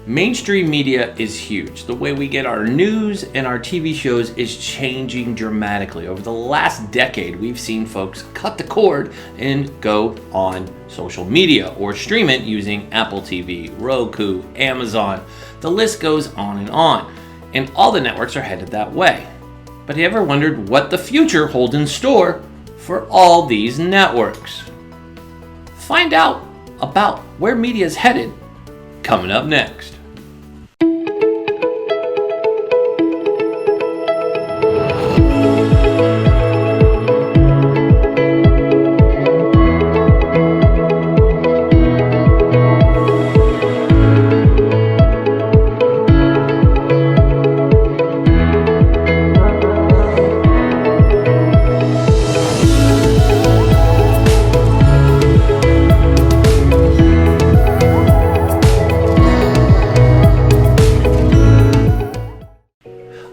Mainstream media is huge. The way we get our news and our TV shows is changing dramatically. Over the last decade, we've seen folks cut the cord and go on social media or stream it using Apple TV, Roku, Amazon. The list goes on. And all the networks are headed that way. But have you ever wondered what the future holds in store for all these networks? Find out about where media is headed coming up next.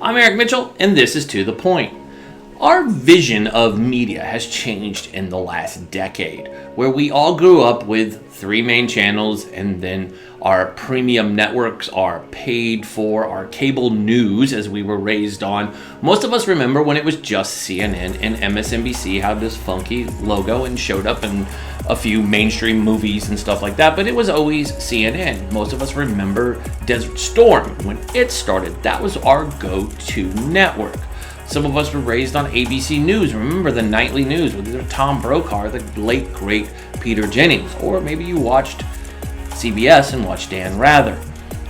I'm Eric Mitchell, and this is To The Point. Our vision of media has changed in the last decade, where we all grew up with 3 main channels, and then our premium networks are paid for, our cable news as we were raised on. Most of us remember when it was just CNN and MSNBC had this funky logo and showed up in a few mainstream movies and stuff like that, but it was always CNN. Most of us remember Desert Storm when it started. That was our go-to network. Some of us were raised on ABC News. Remember the nightly news with either Tom Brokaw, the late great Peter Jennings, or maybe you watched CBS and watched Dan Rather.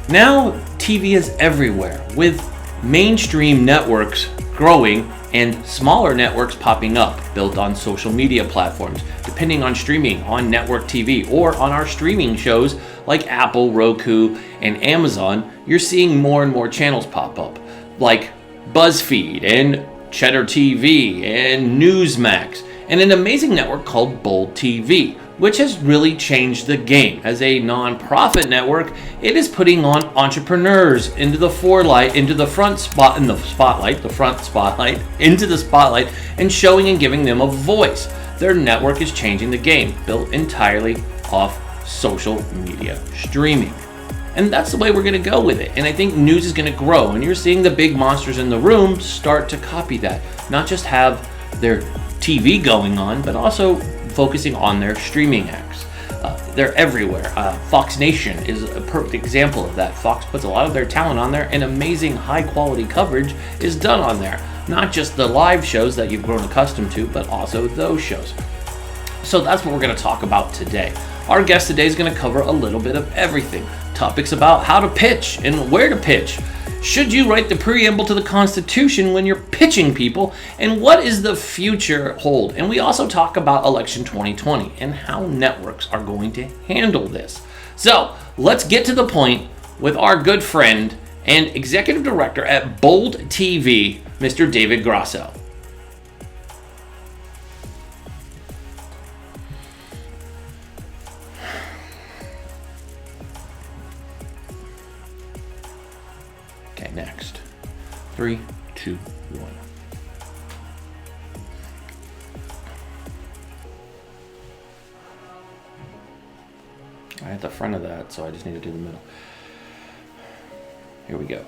Now TV is everywhere, with mainstream networks growing and smaller networks popping up, built on social media platforms, depending on streaming on network TV or on our streaming shows like Apple, Roku, and Amazon. You're seeing more and more channels pop up, like BuzzFeed and Cheddar TV and Newsmax, and an amazing network called Bold TV, which has really changed the game. As a non-profit network, it is putting on entrepreneurs into the spotlight, and showing and giving them a voice. Their network is changing the game, built entirely off social media streaming. And that's the way we're going to go with it. And I think news is going to grow. And you're seeing the big monsters in the room start to copy that. Not just have their TV going on, but also focusing on their streaming acts. They're everywhere. Fox Nation is a perfect example of that. Fox puts a lot of their talent on there, and amazing high-quality coverage is done on there. Not just the live shows that you've grown accustomed to, but also those shows. So that's what we're going to talk about today. Our guest today is going to cover a little bit of everything. Topics about how to pitch and where to pitch. Should you write the preamble to the Constitution when you're pitching people? And what is the future hold? And we also talk about election 2020 and how networks are going to handle this. So let's get to the point with our good friend and executive director at Bold TV, Mr. David Grasso. Okay, next. 3, 2, 1. I had the front of that, so I just need to do the middle. Here we go.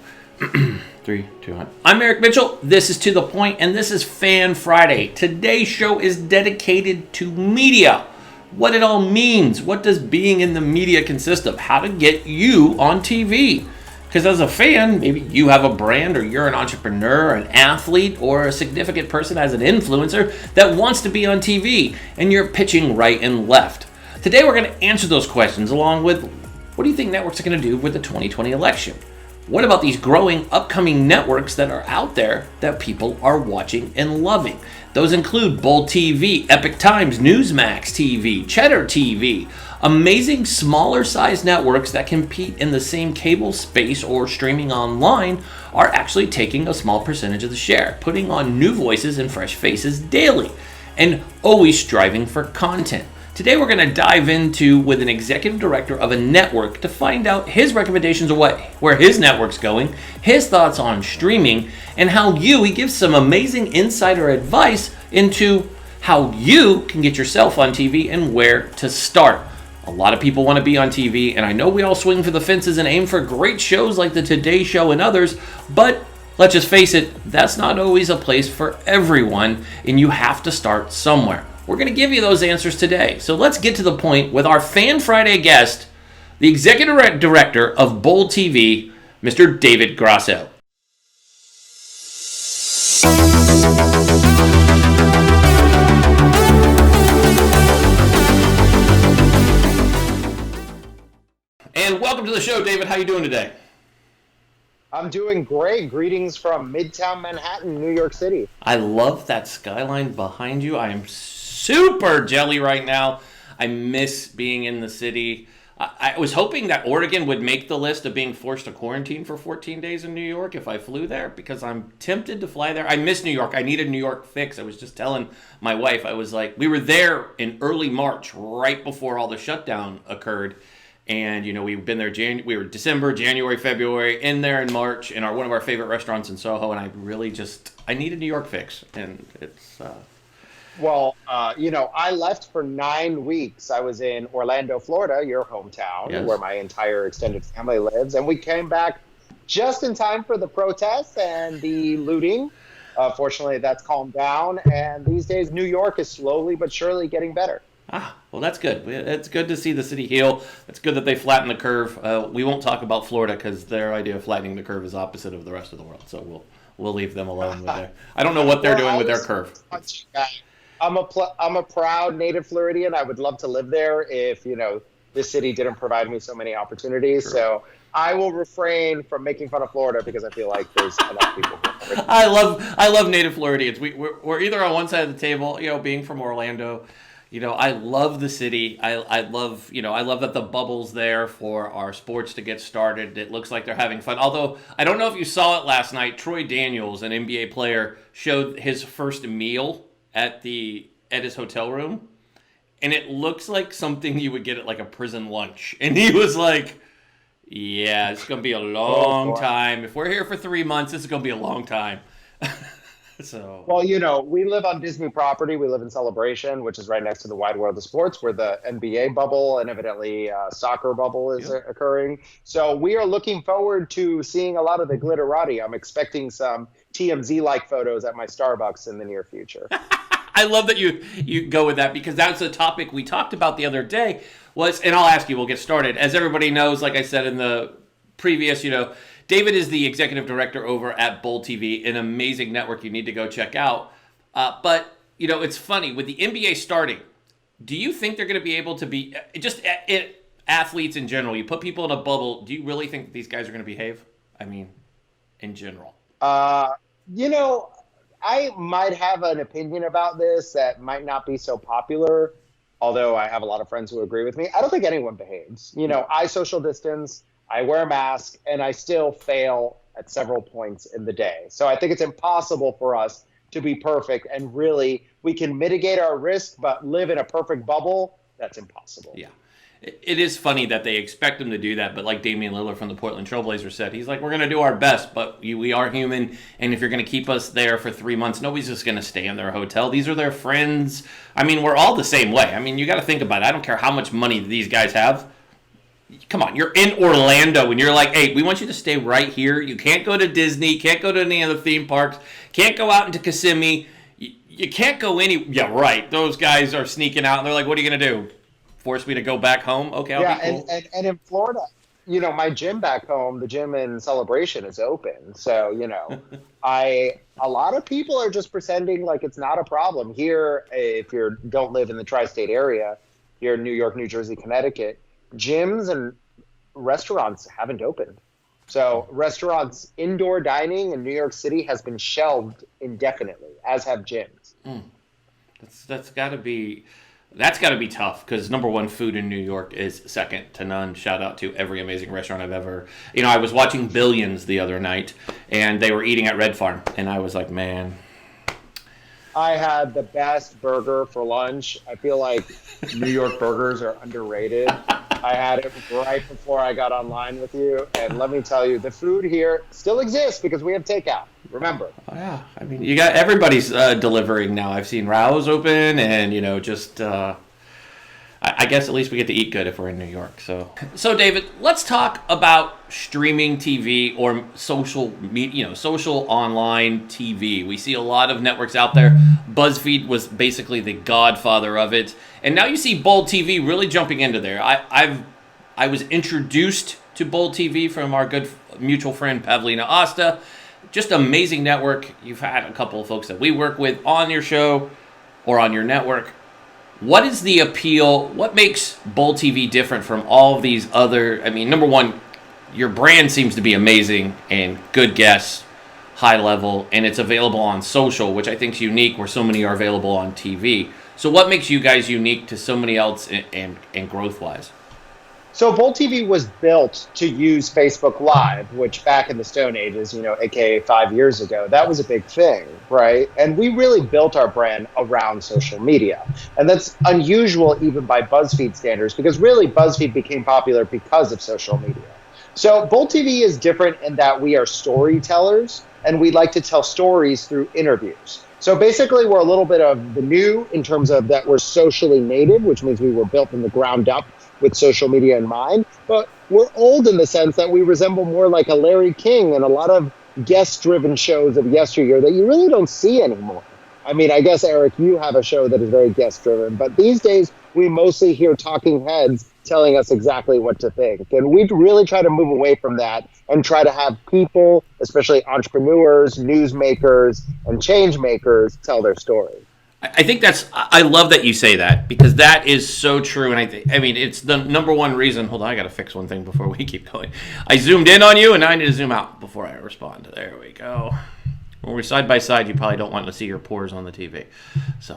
3, 2, 1. I'm Eric Mitchell. This is To The Point, and this is Fan Friday. Today's show is dedicated to media. What it all means. What does being in the media consist of? How to get you on TV. Because as a fan, maybe you have a brand, or you're an entrepreneur, an athlete, or a significant person as an influencer that wants to be on TV, and you're pitching right and left. Today we're going to answer those questions, along with what do you think networks are going to do with the 2020 election? What about these growing upcoming networks that are out there that people are watching and loving? Those include Bold TV, Epic Times, Newsmax TV, Cheddar TV. Amazing smaller size networks that compete in the same cable space or streaming online are actually taking a small percentage of the share, putting on new voices and fresh faces daily, and always striving for content. Today we're going to dive into with an executive director of a network to find out his recommendations of where his network's going, his thoughts on streaming, and how he gives some amazing insider advice into how you can get yourself on TV and where to start. A lot of people want to be on TV, and I know we all swing for the fences and aim for great shows like The Today Show and others, but let's just face it, that's not always a place for everyone, and you have to start somewhere. We're going to give you those answers today. So let's get to the point with our Fan Friday guest, the executive director of Bold TV, Mr. David Grasso. And welcome to the show, David. How you doing today? I'm doing great. Greetings from Midtown Manhattan, New York City. I love that skyline behind you. I am super jelly right now. I miss being in the city. I was hoping that Oregon would make the list of being forced to quarantine for 14 days in New York if I flew there, because I'm tempted to fly there. I miss New York. I need a New York fix. I was just telling my wife, I was like, we were there in early March, right before all the shutdown occurred. And, you know, we've been there, we were December, January, February, in there in March, in one of our favorite restaurants in Soho, and I really I need a New York fix, and it's... Well, I left for 9 weeks. I was in Orlando, Florida, your hometown, yes, where my entire extended family lives, and we came back just in time for the protests and the looting. Fortunately, that's calmed down, and these days New York is slowly but surely getting better. Well, that's good. It's good to see the city heal. It's good that they flatten the curve. We won't talk about Florida because their idea of flattening the curve is opposite of the rest of the world. So we'll leave them alone with their. I don't know what they're doing with their curve. I'm a proud native Floridian. I would love to live there if this city didn't provide me so many opportunities. Sure. So I will refrain from making fun of Florida because I feel like there's enough people. I love native Floridians. We're either on one side of the table, being from Orlando. I love the city. I love that the bubble's there for our sports to get started. It looks like they're having fun. Although, I don't know if you saw it last night, Troy Daniels, an NBA player, showed his first meal at his hotel room. And it looks like something you would get at like a prison lunch. And he was like, yeah, it's going to be a long time. If we're here for 3 months, this is going to be a long time. So. Well, we live on Disney property. We live in Celebration, which is right next to the wide world of sports, where the NBA bubble and evidently soccer bubble is occurring. So we are looking forward to seeing a lot of the glitterati. I'm expecting some TMZ-like photos at my Starbucks in the near future. I love that you go with that, because that's a topic we talked about the other day. And I'll ask you, we'll get started. As everybody knows, like I said in the previous, David is the executive director over at Bold TV, an amazing network you need to go check out. But, it's funny, with the NBA starting, do you think they're going to be able to be, just athletes in general, you put people in a bubble, do you really think that these guys are going to behave? I mean, in general. I might have an opinion about this that might not be so popular, although I have a lot of friends who agree with me. I don't think anyone behaves. I social distance. I wear a mask, and I still fail at several points in the day. So I think it's impossible for us to be perfect, and really, we can mitigate our risk, but live in a perfect bubble, that's impossible. Yeah. It is funny that they expect them to do that, but like Damian Lillard from the Portland Trailblazers said, he's like, we're going to do our best, but we are human, and if you're going to keep us there for 3 months, nobody's just going to stay in their hotel. These are their friends. I mean, we're all the same way. I mean, you got to think about it. I don't care how much money these guys have. Come on, you're in Orlando, and you're like, hey, we want you to stay right here. You can't go to Disney, can't go to any other theme parks, can't go out into Kissimmee. You can't go any... Yeah, right. Those guys are sneaking out, and they're like, what are you going to do? Force me to go back home? Okay, I'll be cool. And in Florida, my gym back home, the gym in Celebration is open. So, a lot of people are just pretending like it's not a problem. Here, if you don't live in the tri-state area, here in New York, New Jersey, Connecticut, gyms and restaurants haven't opened. So restaurants, indoor dining in New York City has been shelved indefinitely, as have gyms. That's got to be tough, because number one, food in New York is second to none. Shout out to every amazing restaurant I've ever... I was watching Billions the other night, and they were eating at Red Farm, and I was like, man... I had the best burger for lunch. I feel like New York burgers are underrated. I had it right before I got online with you, and let me tell you, the food here still exists because we have takeout. Remember? Oh, yeah, I mean, you got everybody's delivering now. I've seen Rao's open, and I guess at least we get to eat good if we're in New York. So David, let's talk about streaming TV or social media, social online TV. We see a lot of networks out there. BuzzFeed was basically the godfather of it, and now you see Bold TV really jumping into there. I was introduced to Bold TV from our good mutual friend Pavlina Asta. Just amazing network. You've had a couple of folks that we work with on your show or on your network. What is the appeal? What makes Bold TV different from all of these other? I mean, number one, your brand seems to be amazing and good guests, high level, and it's available on social, which I think is unique where so many are available on TV. So what makes you guys unique to so many else and growth-wise? So Bold TV was built to use Facebook Live, which back in the Stone Ages, aka 5 years ago, that was a big thing, right? And we really built our brand around social media. And that's unusual even by BuzzFeed standards, because really BuzzFeed became popular because of social media. So Bold TV is different in that we are storytellers, and we like to tell stories through interviews. So basically, we're a little bit of the new in terms of that we're socially native, which means we were built from the ground up with social media in mind, but we're old in the sense that we resemble more like a Larry King and a lot of guest-driven shows of yesteryear that you really don't see anymore. I mean, I guess, Eric, you have a show that is very guest-driven, but these days we mostly hear talking heads telling us exactly what to think. And we really try to move away from that and try to have people, especially entrepreneurs, newsmakers, and change makers, tell their story. I think I love that you say that, because that is so true. And I mean, it's the number one reason. Hold on, I got to fix one thing before we keep going. I zoomed in on you, and now I need to zoom out before I respond. There we go. When we're side by side, you probably don't want to see your pores on the TV. So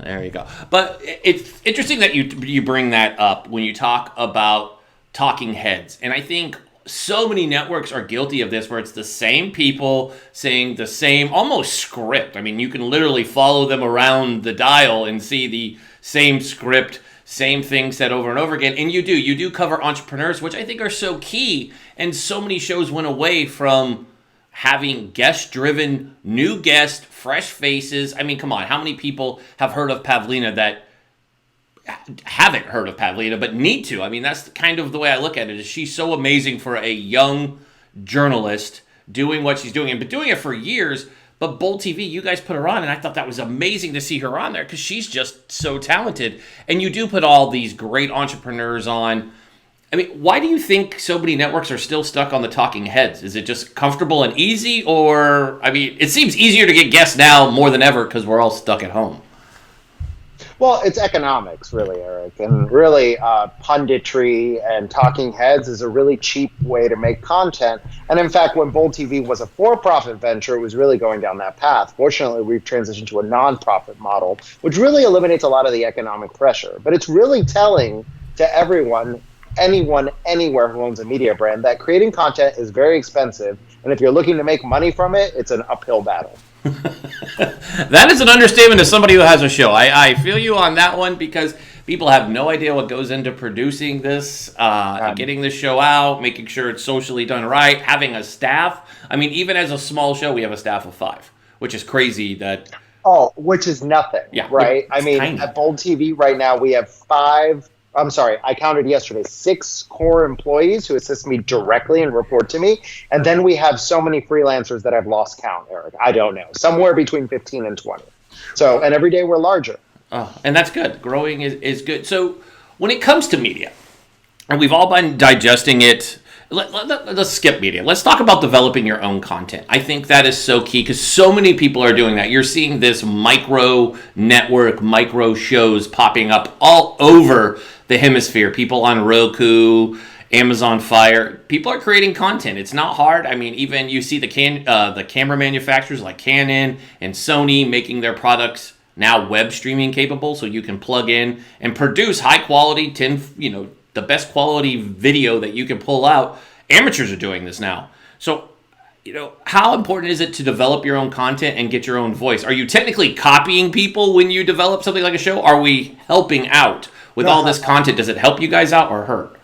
there you go. But it's interesting that you bring that up when you talk about talking heads. And I think so many networks are guilty of this, where it's the same people saying the same almost script. I mean, you can literally follow them around the dial and see the same script, same thing said over and over again. And you do cover entrepreneurs, which I think are so key. And so many shows went away from having guest-driven, new guests, fresh faces. I mean, come on, how many people have heard of Pavlina that haven't heard of Pavlina but need to? I mean, that's kind of the way I look at it. Is she's so amazing for a young journalist doing what she's doing, and been doing it for years. But Bold TV, you guys put her on, and I thought that was amazing to see her on there because she's just so talented. And you do put all these great entrepreneurs on. I mean, why do you think so many networks are still stuck on the talking heads? Is it just comfortable and easy? Or, I mean, it seems easier to get guests now more than ever because we're all stuck at home. Well, it's economics, really, Eric. And really, punditry and talking heads is a really cheap way to make content. And in fact, when Bold TV was a for-profit venture, it was really going down that path. Fortunately, we've transitioned to a non-profit model, which really eliminates a lot of the economic pressure. But it's really telling to everyone, anyone, anywhere who owns a media brand, that creating content is very expensive. And if you're looking to make money from it, it's an uphill battle. That is an understatement to somebody who has a show. I feel you on that one, because people have no idea what goes into producing this, getting the show out, making sure it's socially done right, having a staff. I mean, even as a small show, we have a staff of 5, which is crazy that... Oh, which is nothing, yeah, right? I mean, tiny. At Bold TV right now, we have 5... I'm sorry, I counted yesterday, 6 core employees who assist me directly and report to me. And then we have so many freelancers that I've lost count, Eric. I don't know. Somewhere between 15 and 20. So, and every day we're larger. Oh, and that's good. Growing is good. So when it comes to media, and we've all been digesting it, let's skip media. Let's talk about developing your own content. I think that is so key because so many people are doing that. You're seeing this micro network, micro shows popping up all over the hemisphere. People on Roku, Amazon Fire. People are creating content. It's not hard. I mean, even you see the camera manufacturers like Canon and Sony making their products now web streaming capable, so you can plug in and produce high quality, the best quality video that you can pull out. Amateurs are doing this now. So, how important is it to develop your own content and get your own voice? Are you technically copying people when you develop something like a show? Are we helping out with all this content? Does it help you guys out or hurt?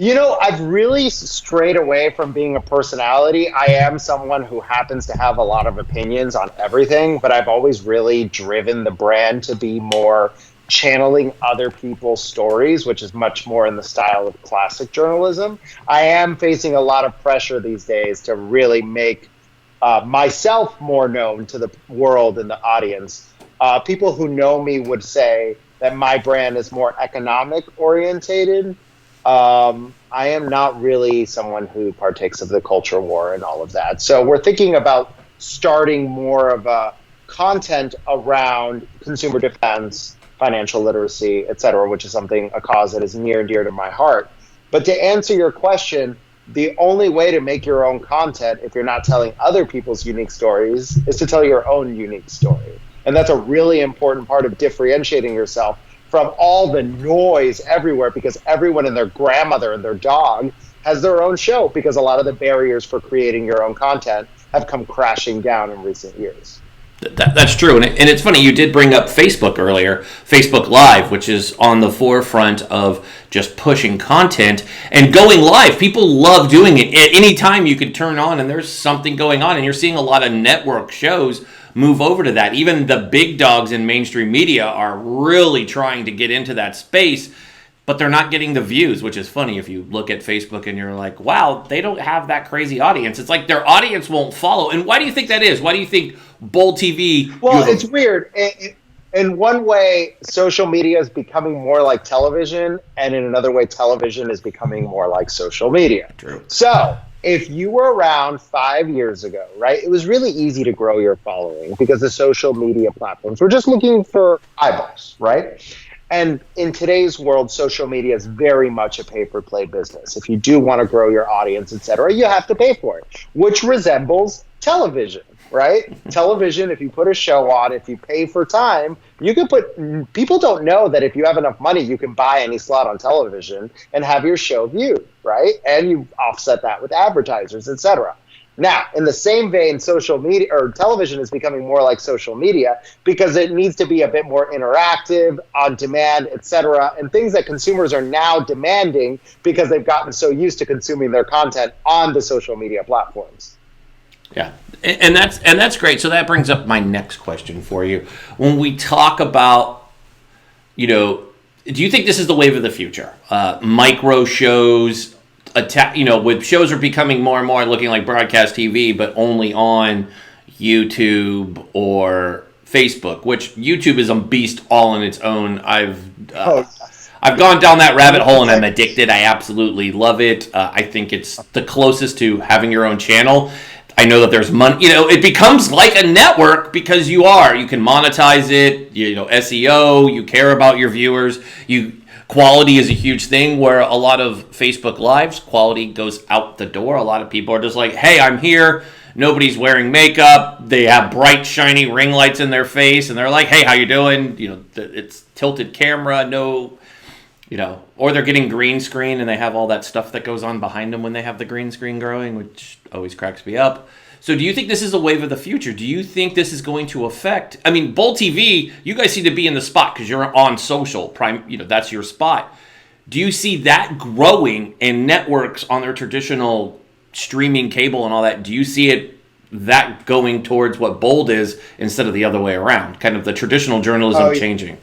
I've really strayed away from being a personality. I am someone who happens to have a lot of opinions on everything, but I've always really driven the brand to be more channeling other people's stories, which is much more in the style of classic journalism. I am facing a lot of pressure these days to really make myself more known to the world and the audience. People who know me would say that my brand is more economic orientated. I am not really someone who partakes of the culture war and all of that. So we're thinking about starting more of a content around consumer defense, financial literacy, et cetera, which is a cause that is near and dear to my heart. But to answer your question, the only way to make your own content, if you're not telling other people's unique stories, is to tell your own unique story. And that's a really important part of differentiating yourself from all the noise everywhere, because everyone and their grandmother and their dog has their own show, because a lot of the barriers for creating your own content have come crashing down in recent years. That's true. And it's funny, you did bring up Facebook earlier, Facebook Live, which is on the forefront of just pushing content and going live. People love doing it. At any time you can turn on and there's something going on, and you're seeing a lot of network shows move over to that. Even the big dogs in mainstream media are really trying to get into that space, but they're not getting the views, which is funny if you look at Facebook and you're like, wow, they don't have that crazy audience. It's like their audience won't follow. And why do you think that is? Why do you think Bold TV... Well, it's weird. In one way, social media is becoming more like television, and in another way, television is becoming more like social media. True. So if you were around 5 years ago, right, it was really easy to grow your following because the social media platforms were just looking for eyeballs, right? And in today's world, social media is very much a pay-for-play business. If you do want to grow your audience, et cetera, you have to pay for it, which resembles television, right? Television, if you put a show on, if you pay for time, you can put, people don't know that if you have enough money, you can buy any slot on television and have your show viewed, right? And you offset that with advertisers, et cetera. Now, in the same vein, social media or television is becoming more like social media because it needs to be a bit more interactive, on demand, et cetera, and things that consumers are now demanding because they've gotten so used to consuming their content on the social media platforms. Yeah, and that's great. So that brings up my next question for you. When we talk about, do you think this is the wave of the future? Micro shows. With shows are becoming more and more looking like broadcast TV, but only on YouTube or Facebook, which YouTube is a beast all on its own. I've gone down that rabbit hole and I'm addicted. I absolutely love it. I think it's the closest to having your own channel. I know that there's money, it becomes like a network because you can monetize it, SEO, you care about your viewers, quality is a huge thing where a lot of Facebook Lives, quality goes out the door. A lot of people are just like, hey, I'm here. Nobody's wearing makeup. They have bright, shiny ring lights in their face. And they're like, hey, how you doing? It's tilted camera, or they're getting green screen and they have all that stuff that goes on behind them when they have the green screen growing, which always cracks me up. So do you think this is a wave of the future? Do you think this is going to affect... Bold TV, you guys seem to be in the spot because you're on social. That's your spot. Do you see that growing in networks on their traditional streaming cable and all that? Do you see that going towards what Bold is instead of the other way around? Kind of the traditional journalism changing?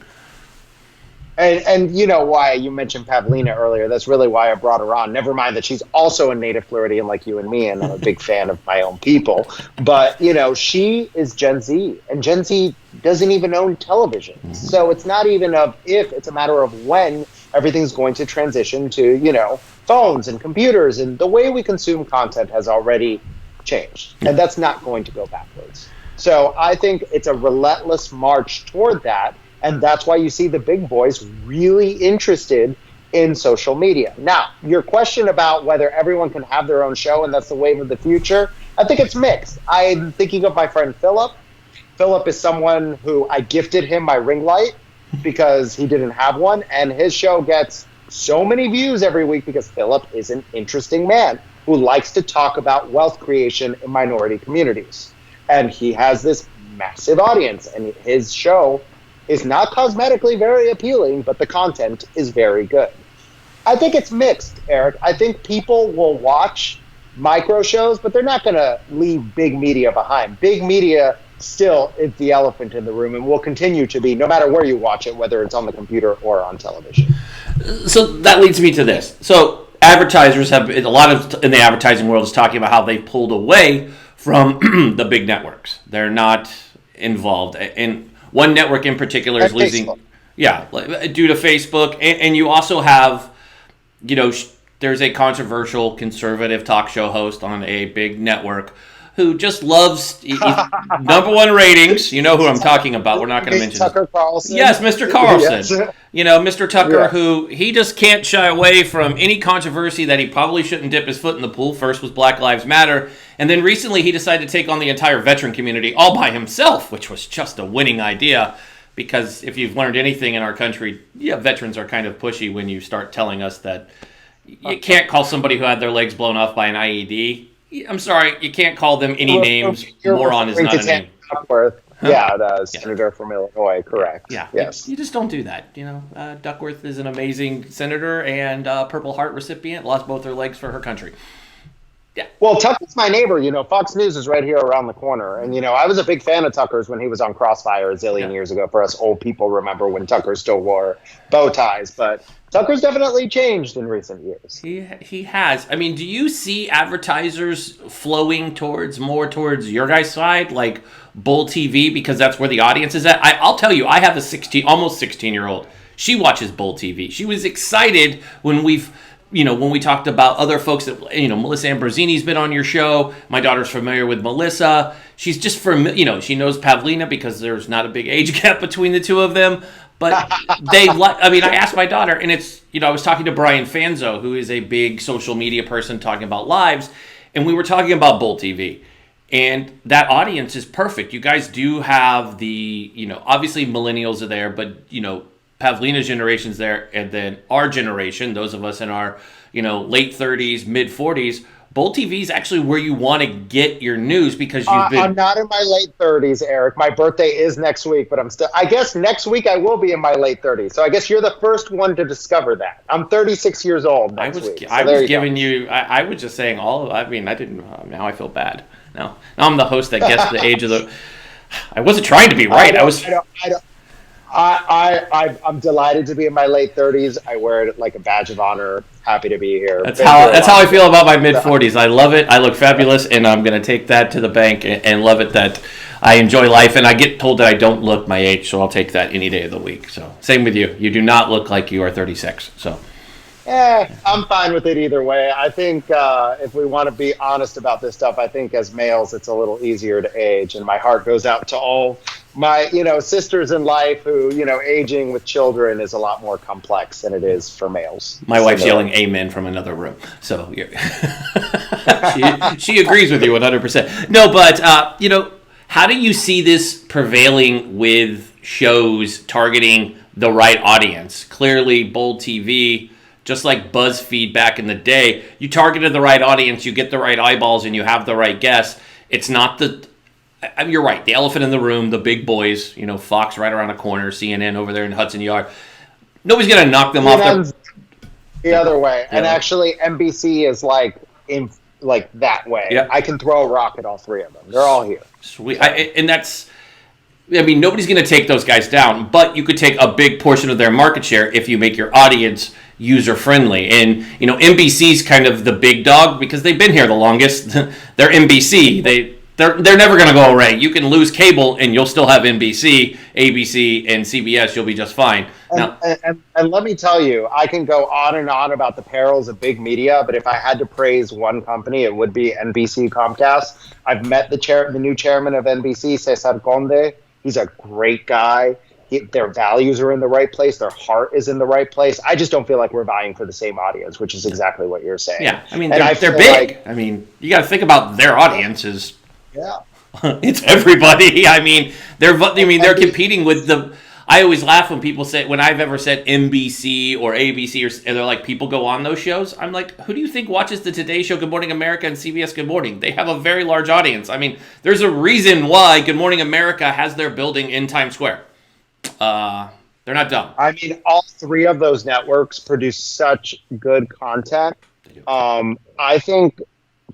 And you know why you mentioned Pavlina earlier. That's really why I brought her on. Never mind that she's also a native Floridian like you and me, and I'm a big fan of my own people. But, she is Gen Z, and Gen Z doesn't even own television. Mm-hmm. So it's not even of if, it's a matter of when everything's going to transition to, phones and computers. And the way we consume content has already changed, and that's not going to go backwards. So I think it's a relentless march toward that. And that's why you see the big boys really interested in social media. Now, your question about whether everyone can have their own show and that's the wave of the future, I think it's mixed. I'm thinking of my friend Philip. Philip is someone who I gifted him my ring light because he didn't have one. And his show gets so many views every week because Philip is an interesting man who likes to talk about wealth creation in minority communities. And he has this massive audience, and his show is not cosmetically very appealing, but the content is very good. I think it's mixed, Eric. I think people will watch micro shows, but they're not going to leave big media behind. Big media still it's the elephant in the room and will continue to be no matter where you watch it, whether it's on the computer or on television. So that leads me to this. So advertisers have, a lot of in the advertising world is talking about how they pulled away from the big networks. They're not involved. And one network in particular is losing, Facebook. Yeah, due to Facebook. And you also have, there's a controversial conservative talk show host on a big network who just loves number one ratings. You know who I'm talking about. We're not going to mention Tucker Carlson. Yes, Mr. Carlson. Yes. Mr. Tucker, who he just can't shy away from any controversy that he probably shouldn't dip his foot in the pool. First was Black Lives Matter, and then recently he decided to take on the entire veteran community all by himself, which was just a winning idea. Because if you've learned anything in our country, veterans are kind of pushy when you start telling us that you can't call somebody who had their legs blown off by an IED. I'm sorry, you can't call them any names. Moron is not a name. Duckworth. Huh? Yeah, the senator from Illinois, correct. Yeah, yes. You just don't do that. Duckworth is an amazing senator and Purple Heart recipient. Lost both her legs for her country. Yeah. Well, Tucker's my neighbor. Fox News is right here around the corner. And, I was a big fan of Tucker's when he was on Crossfire a zillion years ago. For us old people remember when Tucker still wore bow ties. But Tucker's definitely changed in recent years. He has. I mean, do you see advertisers flowing more towards your guys' side, like Bull TV, because that's where the audience is at? I'll tell you, I have a almost 16-year-old. She watches Bull TV. She was excited when we talked about other folks that, Melissa Ambrosini's been on your show. My daughter's familiar with Melissa. She's just she knows Pavlina because there's not a big age gap between the two of them. But I asked my daughter, and it's, I was talking to Brian Fanzo, who is a big social media person talking about lives, and we were talking about Bull TV. And that audience is perfect. You guys do have obviously millennials are there, but, Pavlina's generation's there, and then our generation, those of us in our, late 30s, mid 40s, Bull TV is actually where you want to get your news because you've been... I'm not in my late 30s, Eric. My birthday is next week, but I guess next week I will be in my late 30s. So I guess you're the first one to discover that. I'm 36 years old next week. I was just saying I didn't... Now I feel bad. Now I'm the host that gets the age of the... I wasn't trying to be right. I'm delighted to be in my late 30s. I wear it like a badge of honor. Happy to be here. That's how I feel about my mid 40s. I love it. I look fabulous, and I'm going to take that to the bank and love it that I enjoy life. And I get told that I don't look my age, so I'll take that any day of the week. So same with you. You do not look like you are 36. So. I'm fine with it either way. I think if we want to be honest about this stuff, I think as males it's a little easier to age, and my heart goes out to all my sisters in life who aging with children is a lot more complex than it is for males. My wife's yelling amen from another room, so she agrees with you 100%. No, but how do you see this prevailing with shows targeting the right audience? Clearly, Bold TV, just like BuzzFeed back in the day, you targeted the right audience, you get the right eyeballs, and you have the right guests. It's not you're right, the elephant in the room, the big boys, Fox right around the corner, CNN over there in Hudson Yard. Nobody's going to knock them off the other way. Yeah. And actually, NBC is like that way. Yeah. I can throw a rock at all three of them. They're all here. Sweet. Nobody's going to take those guys down, but you could take a big portion of their market share if you make your audience user-friendly. And, NBC's kind of the big dog because they've been here the longest. They're NBC. They're never going to go away. You can lose cable and you'll still have NBC, ABC, and CBS. You'll be just fine. And let me tell you, I can go on and on about the perils of big media, but if I had to praise one company, it would be NBC Comcast. I've met the new chairman of NBC, Cesar Conde. He's a great guy. Their values are in the right place. Their heart is in the right place. I just don't feel like we're vying for the same audience, which is exactly what you're saying. Yeah, they're big. You got to think about their audience is... Yeah, it's everybody. They're competing with the. I always laugh when people say when I've ever said NBC or ABC and they're like people go on those shows. I'm like, who do you think watches the Today Show, Good Morning America, and CBS Good Morning? They have a very large audience. There's a reason why Good Morning America has their building in Times Square. They're not dumb. All three of those networks produce such good content. I think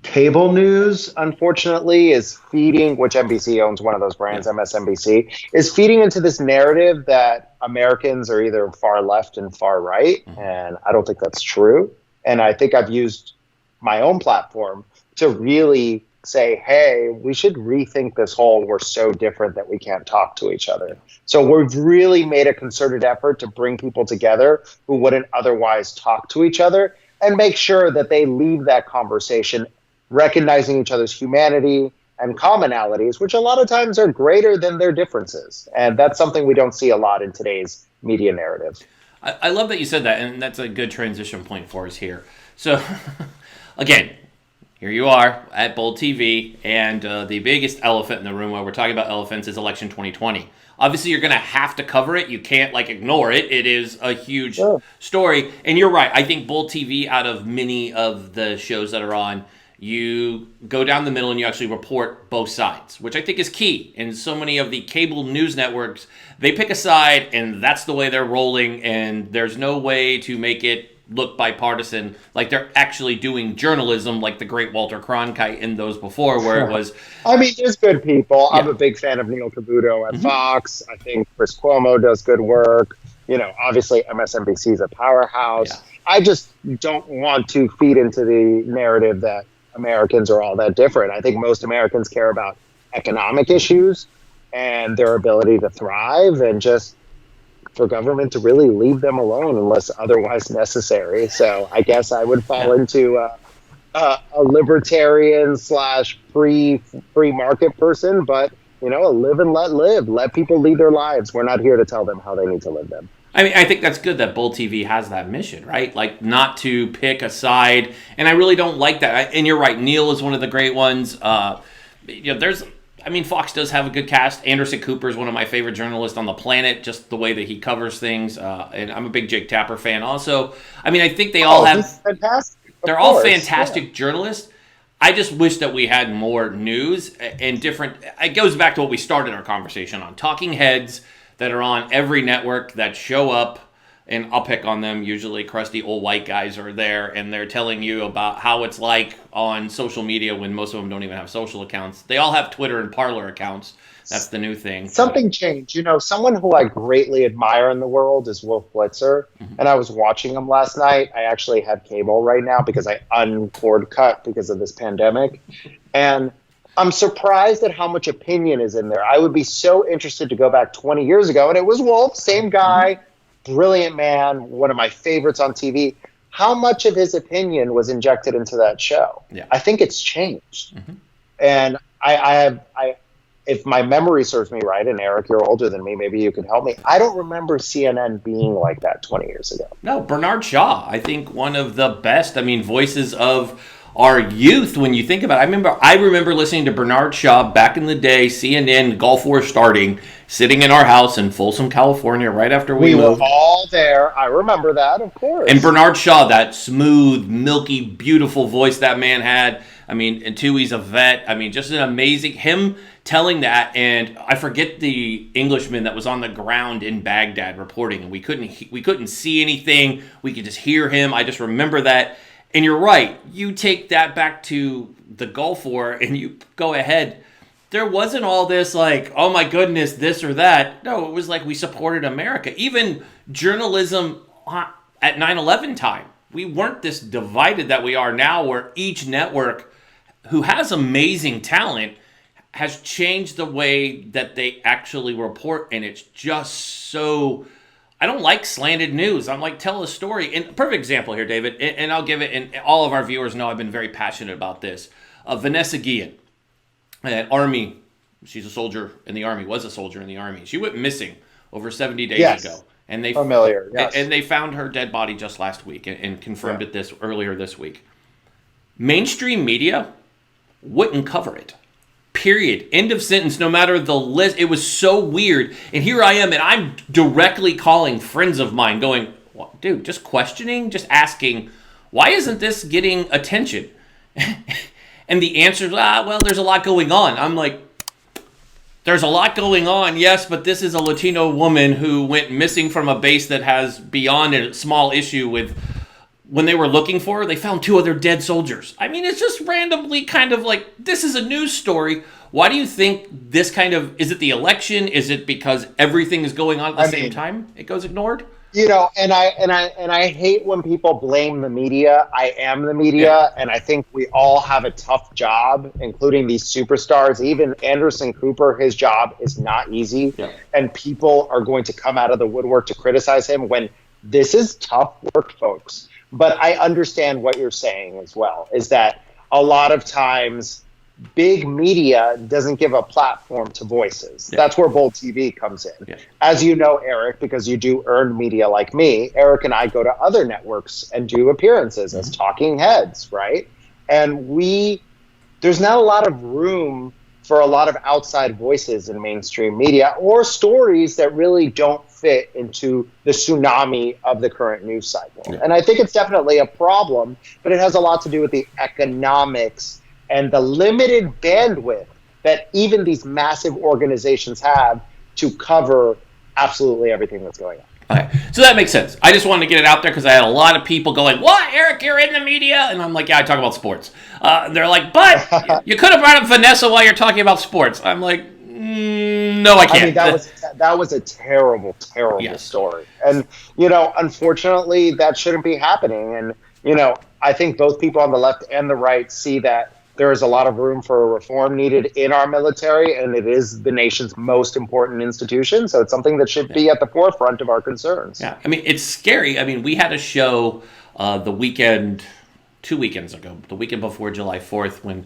cable news, unfortunately, is feeding, which NBC owns one of those brands, MSNBC, is feeding into this narrative that Americans are either far left and far right. And I don't think that's true. And I think I've used my own platform to really say, hey, we should rethink this whole we're so different that we can't talk to each other. So we've really made a concerted effort to bring people together who wouldn't otherwise talk to each other and make sure that they leave that conversation recognizing each other's humanity and commonalities, which a lot of times are greater than their differences. And that's something we don't see a lot in today's media narrative. I love that you said that, and that's a good transition point for us here. So, again, here you are at Bold TV, and the biggest elephant in the room while we're talking about elephants is election 2020. Obviously, you're going to have to cover it. You can't, ignore it. It is a huge story. And you're right. I think Bold TV, out of many of the shows that are on, you go down the middle and you actually report both sides, which I think is key. And so many of the cable news networks, they pick a side, and that's the way they're rolling, and there's no way to make it look bipartisan, like they're actually doing journalism like the great Walter Cronkite in those before, where it was... I mean, there's good people. Yeah. I'm a big fan of Neil Cavuto at Fox. I think Chris Cuomo does good work. Obviously MSNBC is a powerhouse. Yeah. I just don't want to feed into the narrative that Americans are all that different. I think most Americans care about economic issues and their ability to thrive, and just for government to really leave them alone unless otherwise necessary. So I guess I would fall into a libertarian / free market person, but live and let live. Let people lead their lives. We're not here to tell them how they need to live them. I mean, I think that's good that Bold TV has that mission, right? Like, not to pick a side. And I really don't like that. And you're right. Neil is one of the great ones. Fox does have a good cast. Anderson Cooper is one of my favorite journalists on the planet, just the way that he covers things. And I'm a big Jake Tapper fan also. I mean, I think they all have... He's fantastic. They're all fantastic journalists. I just wish that we had more news and different... It goes back to what we started our conversation on. Talking heads that are on every network that show up, and I'll pick on them. Usually crusty old white guys are there, and they're telling you about how it's like on social media when most of them don't even have social accounts. They all have Twitter and Parler accounts. That's the new thing. Something changed. Someone who I greatly admire in the world is Wolf Blitzer, and I was watching him last night. I actually have cable right now because I uncord cut because of this pandemic, and I'm surprised at how much opinion is in there. I would be so interested to go back 20 years ago, and it was Wolf, same guy, brilliant man, one of my favorites on TV. How much of his opinion was injected into that show? Yeah. I think it's changed. And if my memory serves me right, and Eric, you're older than me, maybe you can help me. I don't remember CNN being like that 20 years ago. No, Bernard Shaw, I think one of the best, voices of our youth when you think about it. I remember listening to Bernard Shaw back in the day, CNN, Gulf War starting, sitting in our house in Folsom, California, right after we moved. We were all there. I remember that, of course. And Bernard Shaw, that smooth, milky, beautiful voice that man had. And two, he's a vet. Just an amazing... Him telling that, and I forget the Englishman that was on the ground in Baghdad reporting, and we couldn't see anything. We could just hear him. I just remember that. And you're right. You take that back to the Gulf War, and you go ahead. There wasn't all this oh my goodness, this or that. No, it was like we supported America. Even journalism at 9/11 time, we weren't this divided that we are now, where each network, who has amazing talent, has changed the way that they actually report, and it's just so... I don't like slanted news. I'm like, tell a story. And perfect example here, David, and I'll give it, and all of our viewers know I've been very passionate about this. Vanessa Guillen, Army, she's a soldier in the Army, was a soldier in the Army. She went missing over 70 days ago. And they familiar, yes. And they found her dead body just last week and confirmed it earlier this week. Mainstream media wouldn't cover it. Period. End of sentence. No matter the list. It was so weird. And here I am, and I'm directly calling friends of mine going, well, dude, just questioning, just asking, why isn't this getting attention? And the answer is, there's a lot going on. I'm like, there's a lot going on, yes, but this is a Latino woman who went missing from a base that has beyond a small issue with when they were looking for her, they found 2 other dead soldiers. I mean, it's just randomly kind of like, this is a news story. Why do you think this kind of, is it the election? Is it because everything is going on at the same time? It goes ignored? And I hate when people blame the media. I am the media, and I think we all have a tough job, including these superstars. Even Anderson Cooper, his job is not easy, and people are going to come out of the woodwork to criticize him when this is tough work, folks. But I understand what you're saying as well, is that a lot of times big media doesn't give a platform to voices. That's where Bold TV comes in. As you know, Eric, because you do earned media like me, Eric and I go to other networks and do appearances as talking heads, right? And there's not a lot of room for a lot of outside voices in mainstream media or stories that really don't fit into the tsunami of the current news cycle. And I think it's definitely a problem, but it has a lot to do with the economics and the limited bandwidth that even these massive organizations have to cover absolutely everything that's going on. Okay, so that makes sense. I just wanted to get it out there because I had a lot of people going, "What, Eric, you're in the media?" And I'm like, "Yeah, I talk about sports." They're like, "But you could have brought up Vanessa while you're talking about sports." I'm like, "No, I can't." I mean, that was a terrible story. And, unfortunately, that shouldn't be happening. And, I think both people on the left and the right see that there is a lot of room for reform needed in our military, and it is the nation's most important institution. So it's something that should be at the forefront of our concerns. Yeah, I mean, it's scary. I mean, we had a show the weekend, 2 weekends ago, the weekend before July 4th, when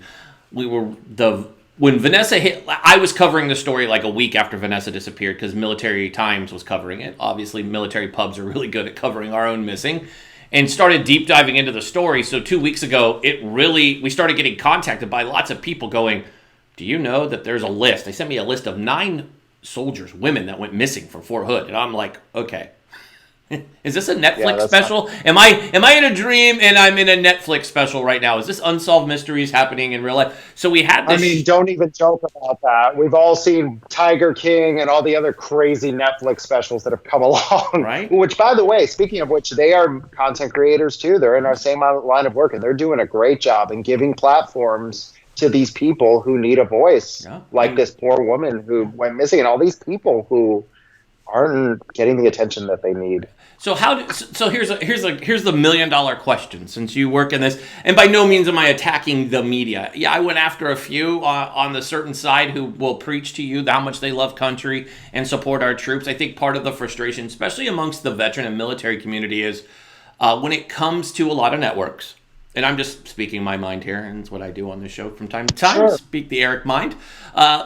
when Vanessa hit. I was covering the story like a week after Vanessa disappeared because Military Times was covering it. Obviously, military pubs are really good at covering our own missing. And started deep diving into the story. So 2 weeks ago, we started getting contacted by lots of people going, "Do you know that there's a list?" They sent me a list of 9 soldiers, women that went missing from Fort Hood. And I'm like, okay, is this a Netflix special? Am I in a dream and I'm in a Netflix special right now? Is this Unsolved Mysteries happening in real life? So we had this. I mean, don't even joke about that. We've all seen Tiger King and all the other crazy Netflix specials that have come along. Right. Which, by the way, speaking of which, they are content creators too. They're in our same line of work, and they're doing a great job in giving platforms to these people who need a voice, like this poor woman who went missing, and all these people who aren't getting the attention that they need. So here's the $1 million question, since you work in this, and by no means am I attacking the media. Yeah, I went after a few on the certain side who will preach to you how much they love country and support our troops. I think part of the frustration, especially amongst the veteran and military community, is when it comes to a lot of networks. And I'm just speaking my mind here, and it's what I do on this show from time to time. Sure. Speak the Eric mind. I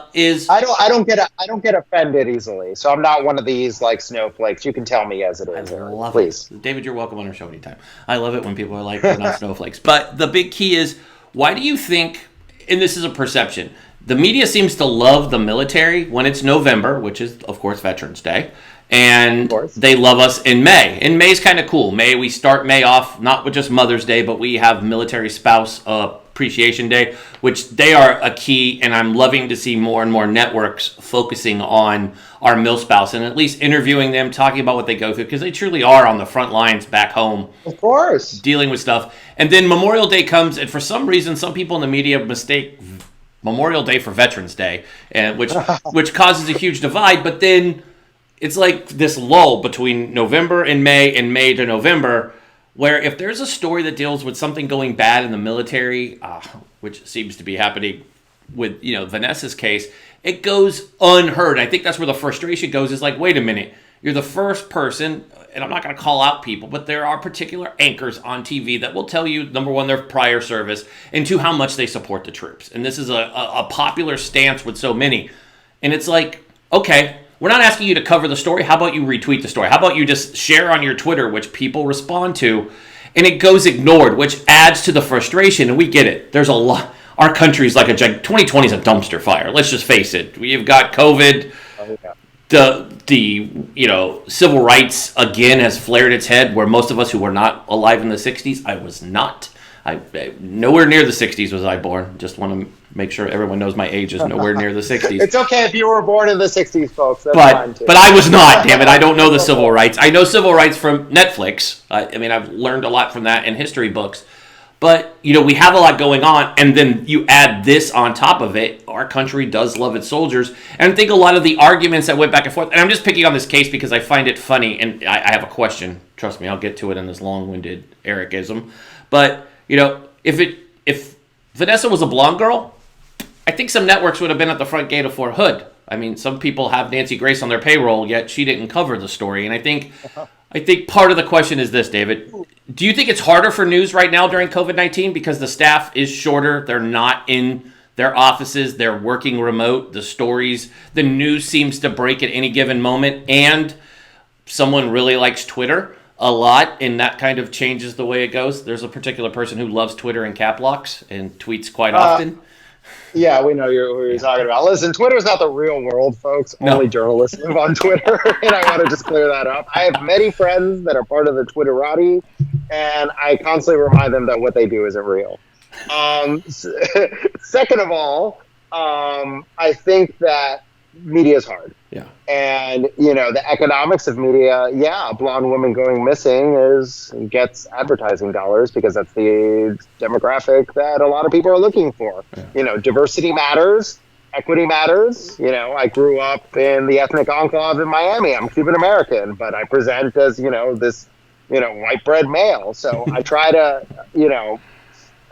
don't get offended easily, so I'm not one of these like snowflakes. You can tell me as it is. I love please. It. David, you're welcome on our show anytime. I love it when people are like, "We're not snowflakes." But the big key is, why do you think? And this is a perception. The media seems to love the military when it's November, which is of course Veterans Day. And they love us in May. And May's kind of cool. We start May off not with just Mother's Day, but we have Military Spouse Appreciation Day, which they are a key. And I'm loving to see more and more networks focusing on our mil spouse and at least interviewing them, talking about what they go through, because they truly are on the front lines back home. Of course. Dealing with stuff. And then Memorial Day comes, and for some reason, some people in the media mistake Memorial Day for Veterans Day, and which causes a huge divide. But then it's like this lull between November and May to November, where if there's a story that deals with something going bad in the military, which seems to be happening with Vanessa's case, it goes unheard. I think that's where the frustration goes, is like, wait a minute, you're the first person, and I'm not going to call out people, but there are particular anchors on TV that will tell you, number one, their prior service, and two, how much they support the troops. And this is a popular stance with so many. And it's like, okay, we're not asking you to cover the story. How about you retweet the story? How about you just share on your Twitter, which people respond to, and it goes ignored, which adds to the frustration. And we get it. There's a lot. Our country's like 2020 is a dumpster fire. Let's just face it. We've got COVID. Oh, yeah. The civil rights again has flared its head, where most of us who were not alive in the 60s, I was not. Nowhere near the 60s was I born. Just want to make sure everyone knows my age is nowhere near the 60s. It's okay if you were born in the 60s, folks. That's but, fine too. But I was not, damn it. I don't know the civil rights. I know civil rights from Netflix. I mean, I've learned a lot from that in history books. But, we have a lot going on, and then you add this on top of it. Our country does love its soldiers. And I think a lot of the arguments that went back and forth, and I'm just picking on this case because I find it funny, and I have a question. Trust me, I'll get to it in this long-winded Ericism. But, if Vanessa was a blonde girl, I think some networks would have been at the front gate of Fort Hood. I mean, some people have Nancy Grace on their payroll, yet she didn't cover the story. And I think part of the question is this, David. Do you think it's harder for news right now during COVID-19 because the staff is shorter? They're not in their offices. They're working remote. The news seems to break at any given moment. And someone really likes Twitter a lot, and that kind of changes the way it goes. There's a particular person who loves Twitter in cap locks and tweets quite often. Yeah, we know who you're talking about. Listen, Twitter's not the real world, folks. No. Only journalists live on Twitter, and I want to just clear that up. I have many friends that are part of the Twitterati, and I constantly remind them that what they do isn't real. Second of all, I think that media is hard. Yeah. And, the economics of media, a blonde woman going missing gets advertising dollars because that's the demographic that a lot of people are looking for. Yeah. Diversity matters. Equity matters. I grew up in the ethnic enclave in Miami. I'm Cuban American, but I present as, this, white bread male. So I try to,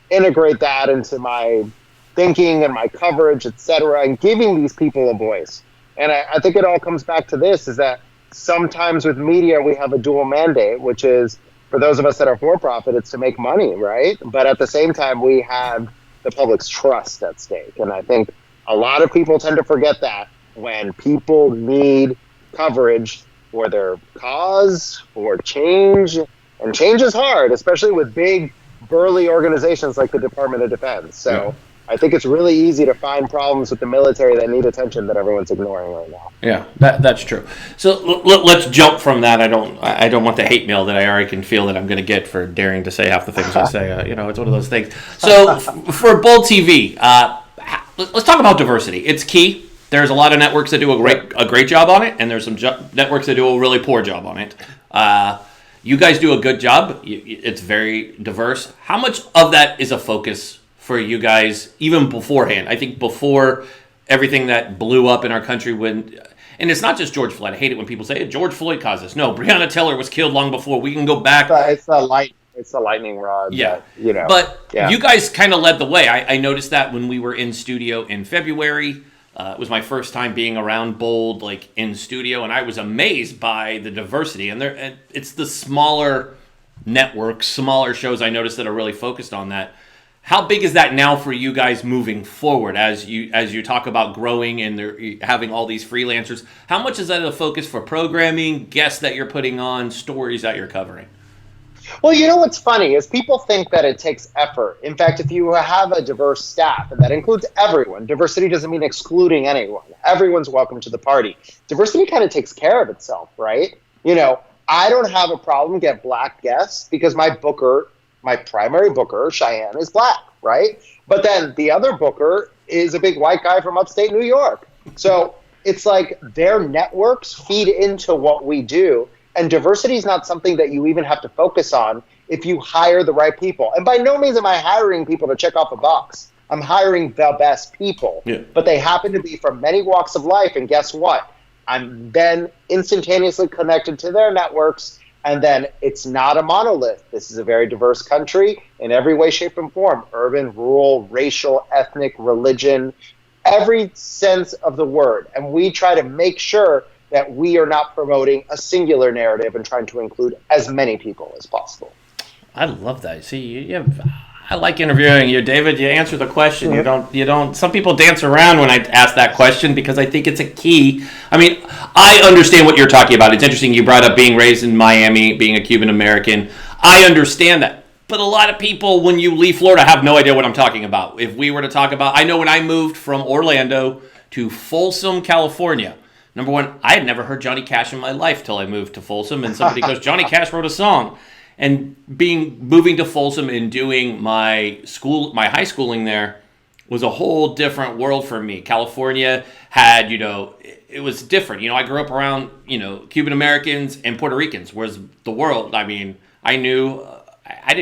integrate that into my thinking and my coverage, et cetera, and giving these people a voice. And I think it all comes back to this, is that sometimes with media, we have a dual mandate, which is, for those of us that are for-profit, it's to make money, right? But at the same time, we have the public's trust at stake. And I think a lot of people tend to forget that when people need coverage for their cause, for change. And change is hard, especially with big, burly organizations like the Department of Defense. So. Yeah. I think it's really easy to find problems with the military that need attention that everyone's ignoring right now. Yeah, that's true. So let's jump from that. I don't want the hate mail that I already can feel that I'm going to get for daring to say half the things I say. It's one of those things. So for Bold TV, let's talk about diversity. It's key. There's a lot of networks that do a great job on it, and there's some networks that do a really poor job on it. You guys do a good job. It's very diverse. How much of that is a focus for you guys, even beforehand? I think before everything that blew up in our country, and it's not just George Floyd. I hate it when people say George Floyd caused this. No, Breonna Taylor was killed long before. We can go back. It's the lightning rod. Yeah, But you guys kind of led the way. I noticed that when we were in studio in February. It was my first time being around Bold, in studio, and I was amazed by the diversity. And it's the smaller networks, smaller shows I noticed that are really focused on that. How big is that now for you guys moving forward as you talk about growing and having all these freelancers? How much is that a focus for programming, guests that you're putting on, stories that you're covering? Well, what's funny is people think that it takes effort. In fact, if you have a diverse staff, and that includes everyone, diversity doesn't mean excluding anyone. Everyone's welcome to the party. Diversity kind of takes care of itself, right? I don't have a problem getting black guests because my primary booker, Cheyenne, is black, right? But then the other booker is a big white guy from upstate New York. So it's like their networks feed into what we do. And diversity is not something that you even have to focus on if you hire the right people. And by no means am I hiring people to check off a box. I'm hiring the best people. Yeah. But they happen to be from many walks of life. And guess what? I'm then instantaneously connected to their networks. And then it's not a monolith. This is a very diverse country in every way, shape, and form. Urban, rural, racial, ethnic, religion, every sense of the word. And we try to make sure that we are not promoting a singular narrative and trying to include as many people as possible. I love that. See, I like interviewing you, David. You answer the question. Mm-hmm. You don't. Some people dance around when I ask that question because I think it's a key. I mean, I understand what you're talking about. It's interesting you brought up being raised in Miami, being a Cuban American. I understand that. But a lot of people, when you leave Florida, have no idea what I'm talking about. If we were to talk about, I know when I moved from Orlando to Folsom, California, number one, I had never heard Johnny Cash in my life till I moved to Folsom, and somebody goes, Johnny Cash wrote a song. And moving to Folsom and doing my high schooling there was a whole different world for me. California had, it was different. I grew up around, Cuban Americans and Puerto Ricans, whereas the world, I didn't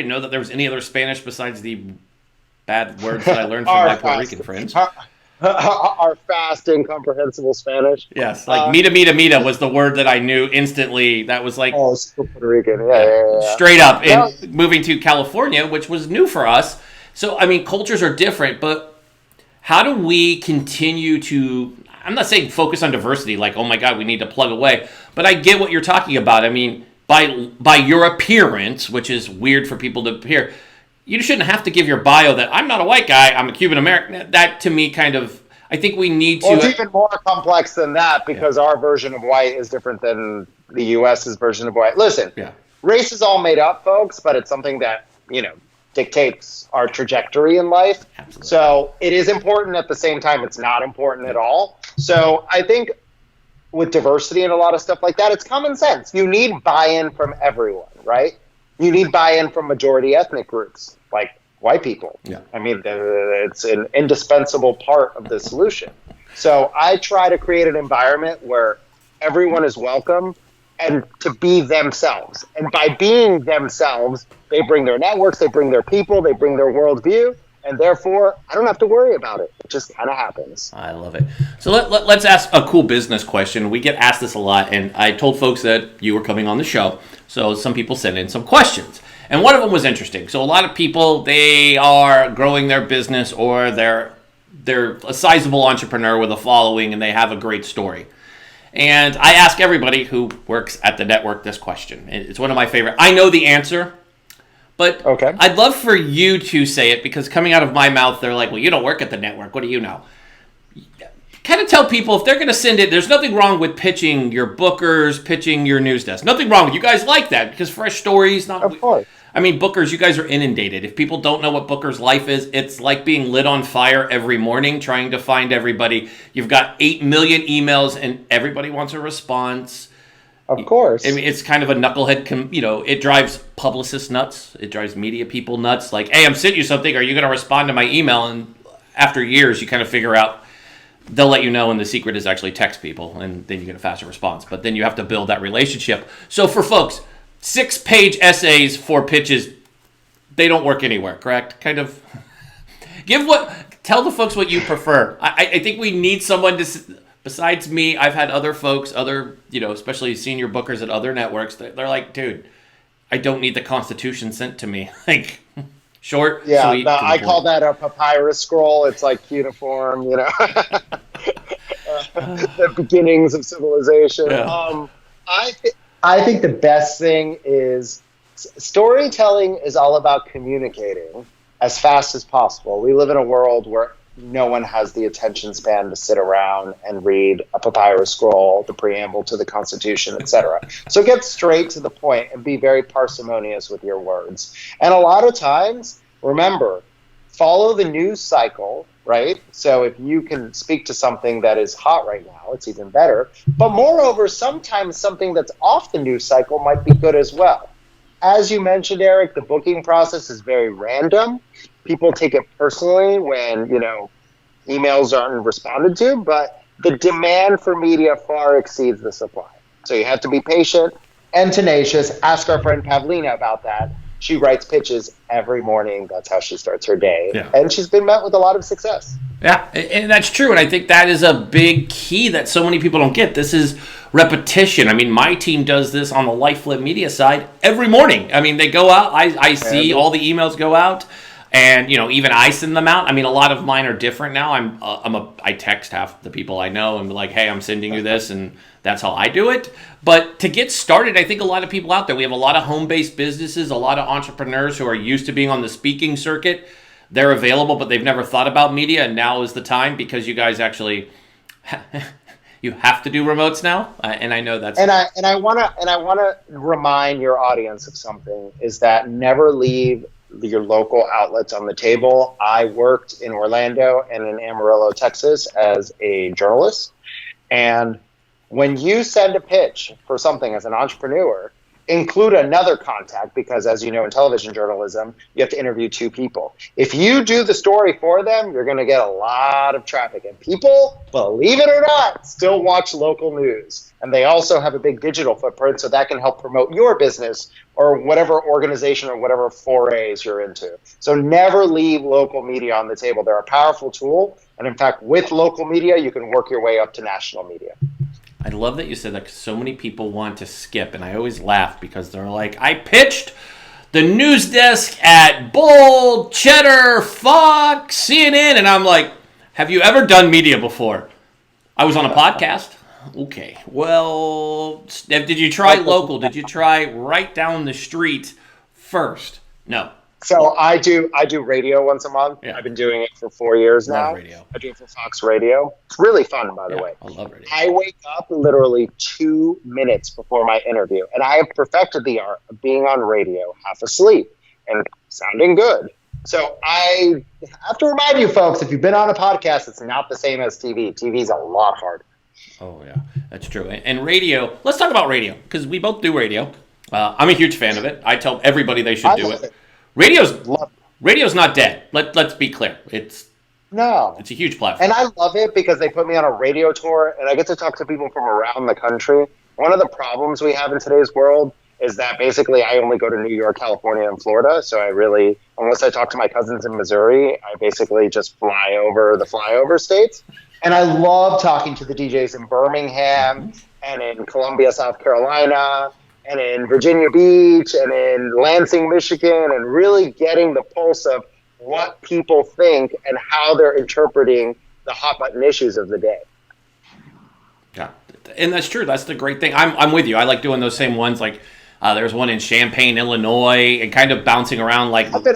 know that there was any other Spanish besides the bad words that I learned from my Puerto Rican friends. Our fast, incomprehensible Spanish. Yes, like mita was the word that I knew instantly. That was like Puerto Rican, yeah. Straight up. And moving to California, which was new for us. So cultures are different, but how do we continue to? I'm not saying focus on diversity, like oh my God, we need to plug away. But I get what you're talking about. By your appearance, which is weird for people to hear. You shouldn't have to give your bio that I'm not a white guy, I'm a Cuban American. That to me I think we need to... Well, it's even more complex than that because our version of white is different than the U.S.'s version of white. Listen, race is all made up, folks, but it's something that, dictates our trajectory in life. Absolutely. So it is important at the same time. It's not important at all. So I think with diversity and a lot of stuff like that, it's common sense. You need buy-in from everyone, right? You need buy-in from majority ethnic groups, like white people. Yeah. It's an indispensable part of the solution. So I try to create an environment where everyone is welcome and to be themselves. And by being themselves, they bring their networks, they bring their people, they bring their worldview, and therefore I don't have to worry about it. It just kind of happens. I love it. So let's ask a cool business question. We get asked this a lot, and I told folks that you were coming on the show. So some people sent in some questions. And one of them was interesting. So a lot of people, they are growing their business or they're a sizable entrepreneur with a following and they have a great story. And I ask everybody who works at the network this question. It's one of my favorite. I know the answer, but okay. I'd love for you to say it because coming out of my mouth, they're like, well, you don't work at the network. What do you know? Kind of tell people if they're going to send it, there's nothing wrong with pitching your bookers, pitching your news desk. Nothing wrong with you guys like that because fresh stories. Of course. Bookers, you guys are inundated. If people don't know what Booker's life is, it's like being lit on fire every morning trying to find everybody. You've got 8 million emails and everybody wants a response. Of course. It's kind of a knucklehead, it drives publicists nuts. It drives media people nuts. Like, hey, I'm sending you something. Are you going to respond to my email? And after years, you kind of figure out they'll let you know, and the secret is actually text people, and then you get a faster response. But then you have to build that relationship. So for folks, 6-page essays, 4 pitches, they don't work anywhere, correct? Kind of tell the folks what you prefer. I think we need someone to, besides me, I've had other folks, especially senior bookers at other networks, they're like, dude, I don't need the Constitution sent to me. Like, short, yeah, sweet. I call that a papyrus scroll. It's like cuneiform, the beginnings of civilization. Yeah. I think the best thing is storytelling is all about communicating as fast as possible. We live in a world where no one has the attention span to sit around and read a papyrus scroll, the preamble to the Constitution, etc. So get straight to the point and be very parsimonious with your words. And a lot of times, remember, follow the news cycle, right? So if you can speak to something that is hot right now, it's even better. But moreover, sometimes something that's off the news cycle might be good as well. As you mentioned, Eric, the booking process is very random. People take it personally when, emails aren't responded to, but the demand for media far exceeds the supply. So you have to be patient and tenacious. Ask our friend Pavlina about that. She writes pitches every morning. That's how she starts her day. Yeah. And she's been met with a lot of success. Yeah, and that's true. And I think that is a big key that so many people don't get. This is repetition. My team does this on the LifeLit Media side every morning. They go out. I see all the emails go out. And, even I send them out. A lot of mine are different now. I text half the people I know and be like, hey, I'm sending you this. And that's how I do it. But to get started, I think a lot of people out there, we have a lot of home-based businesses, a lot of entrepreneurs who are used to being on the speaking circuit. They're available, but they've never thought about media. And now is the time because you guys actually, you have to do remotes now. And I know that's... And I want to remind your audience of something is that never leave your local outlets on the table. I worked in Orlando and in Amarillo, Texas as a journalist. And when you send a pitch for something as an entrepreneur, include another contact, because as you know, in television journalism, you have to interview two people. If you do the story for them, you're going to get a lot of traffic. And people, believe it or not, still watch local news. And they also have a big digital footprint, so that can help promote your business or whatever organization or whatever forays you're into. So never leave local media on the table. They're a powerful tool. And in fact, with local media, you can work your way up to national media. I love that you said that, because so many people want to skip, and I always laugh because they're like, I pitched the news desk at Bold, Cheddar, Fox, CNN, and I'm like, have you ever done media before? I was on a podcast. Okay, well, did you try local? Did you try right down the street first? No. So I do radio once a month. Yeah. I've been doing it for 4 years now. Love radio. I do it for Fox Radio. It's really fun, by the way. I love radio. I wake up literally 2 minutes before my interview, and I have perfected the art of being on radio half asleep and sounding good. So I have to remind you folks, if you've been on a podcast, it's not the same as TV. TV's a lot harder. Oh, yeah, that's true. And radio, let's talk about radio, because we both do radio. I'm a huge fan of it. I tell everybody they should do it. Radio's not dead. Let's be clear. It's a huge platform. And I love it because they put me on a radio tour, and I get to talk to people from around the country. One of the problems we have in today's world is that basically I only go to New York, California, and Florida. So I really, unless I talk to my cousins in Missouri, I basically just fly over the flyover states. And I love talking to the DJs in Birmingham and in Columbia, South Carolina, and in Virginia Beach and in Lansing, Michigan, and really getting the pulse of what people think and how they're interpreting the hot button issues of the day. Yeah, and that's true. That's the great thing. I'm with you. I like doing those same ones. Like there's one in Champaign, Illinois, and kind of bouncing around like like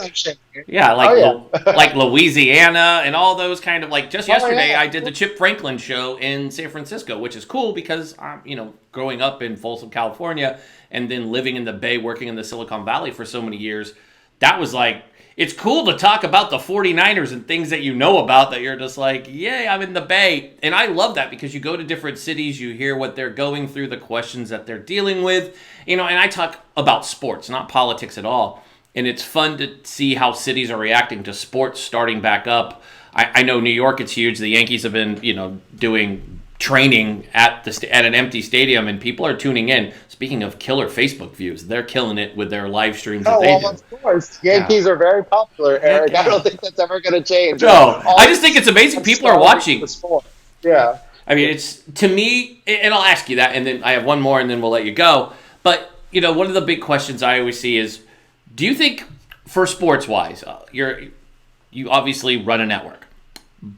Louisiana and all those kind of like. Just yesterday, I did the Chip Franklin show in San Francisco, which is cool because I'm growing up in Folsom, California, and then living in the Bay, working in the Silicon Valley for so many years. That was like, it's cool to talk about the 49ers and things that you know about that you're just like, yay, I'm in the Bay. And I love that because you go to different cities, you hear what they're going through, the questions that they're dealing with, and I talk about sports, not politics at all. And it's fun to see how cities are reacting to sports starting back up. I know New York, it's huge. The Yankees have been, doing training at an empty stadium, and people are tuning in. Speaking of killer Facebook views, they're killing it with their live streams that they do. Of course. Yankees are very popular, Eric. I don't think that's ever going to change. No, I just think it's amazing people are watching. Yeah. I mean, it's, to me, and I'll ask you that, and then I have one more, and then we'll let you go. But, one of the big questions I always see is, do you think, for sports-wise, you obviously run a network.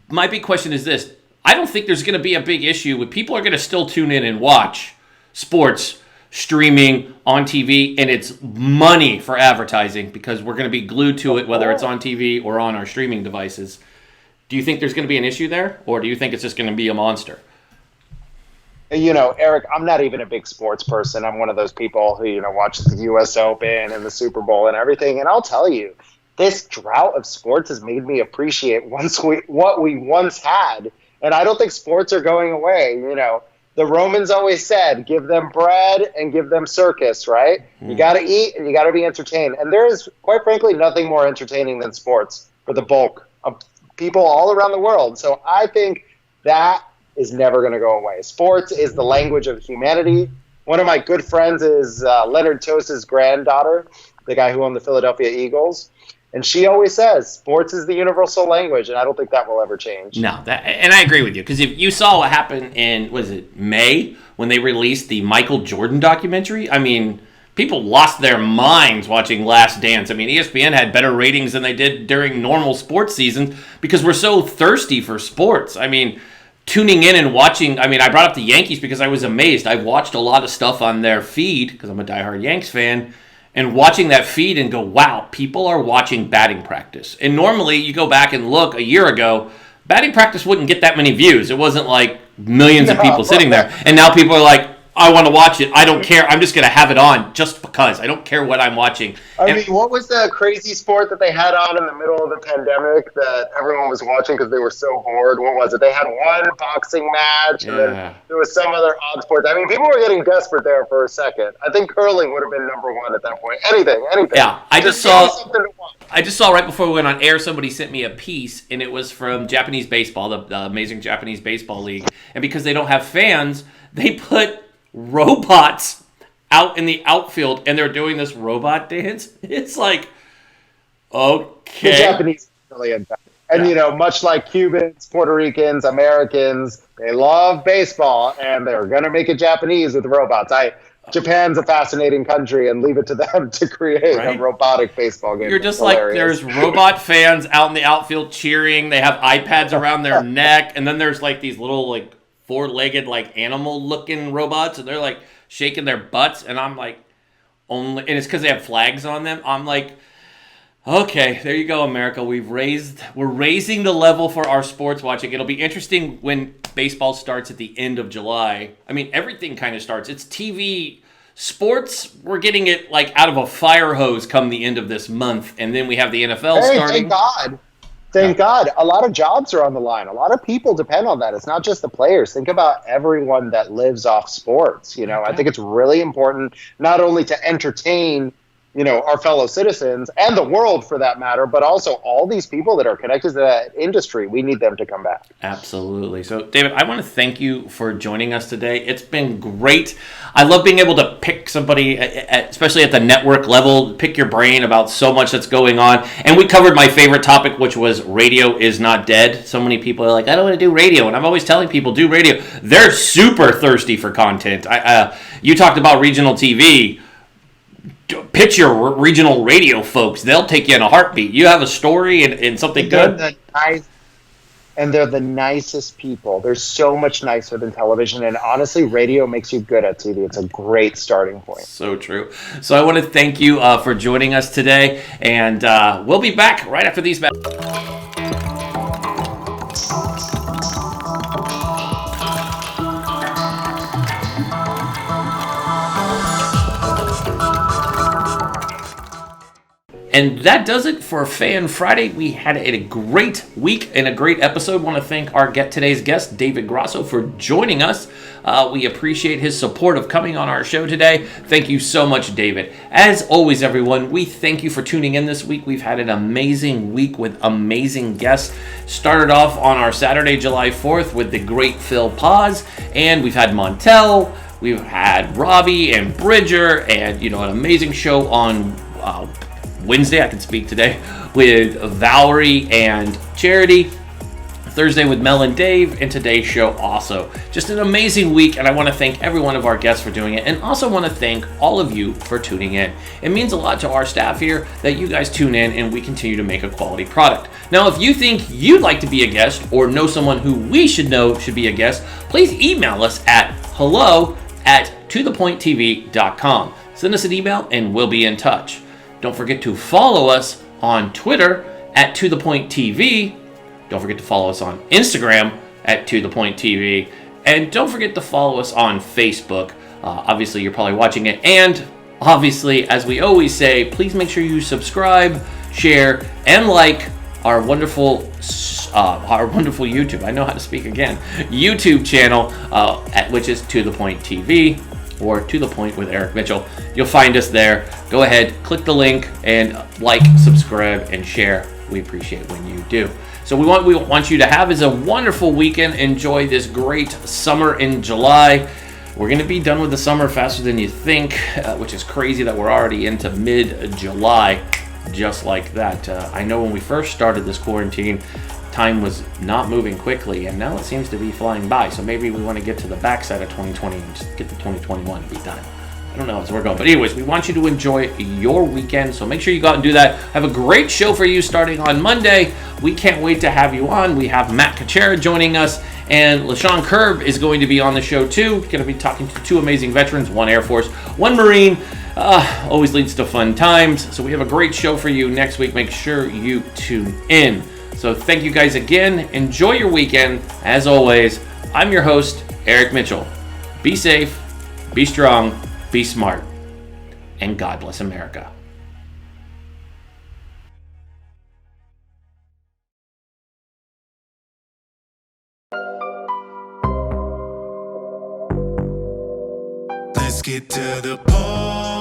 My big question is this. I don't think there's going to be a big issue with people are going to still tune in and watch sports streaming on TV, and it's money for advertising because we're going to be glued to it, whether it's on TV or on our streaming devices. Do you think there's going to be an issue there, or do you think it's just going to be a monster? Eric, I'm not even a big sports person. I'm one of those people who, watches the U.S. Open and the Super Bowl and everything. And I'll tell you, this drought of sports has made me appreciate what we once had. And I don't think sports are going away. The Romans always said, give them bread and give them circus, right? You got to eat and you got to be entertained. And there is, quite frankly, nothing more entertaining than sports for the bulk of people all around the world. So I think that is never going to go away. Sports is the language of humanity. One of my good friends is Leonard Tos's granddaughter, the guy who owned the Philadelphia Eagles. And she always says, sports is the universal language, and I don't think that will ever change. No, and I agree with you, because if you saw what happened in, May, when they released the Michael Jordan documentary, I mean, people lost their minds watching Last Dance. I mean, ESPN had better ratings than they did during normal sports seasons because we're so thirsty for sports. I mean, tuning in and watching, I brought up the Yankees because I was amazed. I watched a lot of stuff on their feed, because I'm a diehard Yanks fan, and watching that feed and go, wow, people are watching batting practice. And normally you go back and look a year ago, batting practice wouldn't get that many views. It wasn't like millions of people sitting there. And now people are like, I want to watch it. I don't care. I'm just going to have it on just because. I don't care what I'm watching. I mean, what was the crazy sport that they had on in the middle of the pandemic that everyone was watching because they were so bored? What was it? They had one boxing match, and then there was some other odd sport. I mean, people were getting desperate there for a second. I think curling would have been number one at that point. Anything. Yeah, I just saw right before we went on air, somebody sent me a piece, and it was from Japanese baseball, the amazing Japanese baseball league. And because they don't have fans, they put robots out in the outfield, and they're doing this robot dance. It's like, okay. The Japanese are really into that. And, much like Cubans, Puerto Ricans, Americans, they love baseball, and they're going to make it Japanese with robots. Japan's a fascinating country, and leave it to them to create a robotic baseball game. You're just like, there's robot fans out in the outfield cheering. They have iPads around their neck, and then there's like these little like four-legged like animal-looking robots, and they're like shaking their butts, and I'm like, and it's because they have flags on them. I'm like, okay, there you go, America. We're raising the level for our sports watching. It'll be interesting when baseball starts at the end of July. I mean, everything kind of starts. It's TV. Sports, we're getting it like out of a fire hose come the end of this month, and then we have the NFL starting. Thank God. Thank God. A lot of jobs are on the line. A lot of people depend on that. It's not just the players. Think about everyone that lives off sports. I think it's really important not only to entertain our fellow citizens and the world for that matter, but also all these people that are connected to that industry. We need them to come back. Absolutely. So, David, I want to thank you for joining us today. It's been great. I love being able to pick somebody, especially at the network level, pick your brain about so much that's going on. And we covered my favorite topic, which was radio is not dead. So many people are like, I don't want to do radio. And I'm always telling people, do radio. They're super thirsty for content. You talked about regional TV. Pitch your regional radio folks. They'll take you in a heartbeat. You have a story and something good. They're the nicest people. They're so much nicer than television. And honestly, radio makes you good at TV. It's a great starting point. So true. So I want to thank you for joining us today. And we'll be back right after these messages. And that does it for Fan Friday. We had a great week and a great episode. Want to thank our today's guest, David Grasso, for joining us. We appreciate his support of coming on our show today. Thank you so much, David. As always, everyone, we thank you for tuning in this week. We've had an amazing week with amazing guests. Started off on our Saturday, July 4th with the great Phil Paz, and we've had Montel, we've had Robbie and Bridger, and an amazing show on Wednesday, I can speak today, with Valerie and Charity. Thursday with Mel and Dave, and today's show also. Just an amazing week, and I want to thank every one of our guests for doing it, and also want to thank all of you for tuning in. It means a lot to our staff here that you guys tune in, and we continue to make a quality product. Now, if you think you'd like to be a guest, or know someone who we should know should be a guest, please email us at hello@tothepointtv.com. Send us an email, and we'll be in touch. Don't forget to follow us on Twitter at @ToThePointTV. Don't forget to follow us on Instagram at @ToThePointTV. And don't forget to follow us on Facebook. Obviously, you're probably watching it. And obviously, as we always say, please make sure you subscribe, share, and like our wonderful YouTube. I know how to speak again. YouTube channel, which is To The Point TV. Or To The Point with Eric Mitchell. You'll find us there. Go ahead, click the link, and like, subscribe, and share. We appreciate when you do. So we want you to have is a wonderful weekend. Enjoy this great summer in July. We're going to be done with the summer faster than you think, which is crazy that we're already into mid-July, just like that. I know when we first started this quarantine, time was not moving quickly, and now it seems to be flying by. So maybe we want to get to the backside of 2020 and just get to 2021 and be done. I don't know as we're going. But anyways, we want you to enjoy your weekend, so make sure you go out and do that. Have a great show for you starting on Monday. We can't wait to have you on. We have Matt Kuchera joining us, and LaShawn Kerb is going to be on the show too. Going to be talking to two amazing veterans, one Air Force, one Marine. Always leads to fun times. So we have a great show for you next week. Make sure you tune in. So thank you guys again. Enjoy your weekend. As always, I'm your host, Eric Mitchell. Be safe, Be strong, be smart, and God bless America. Let's get to the point.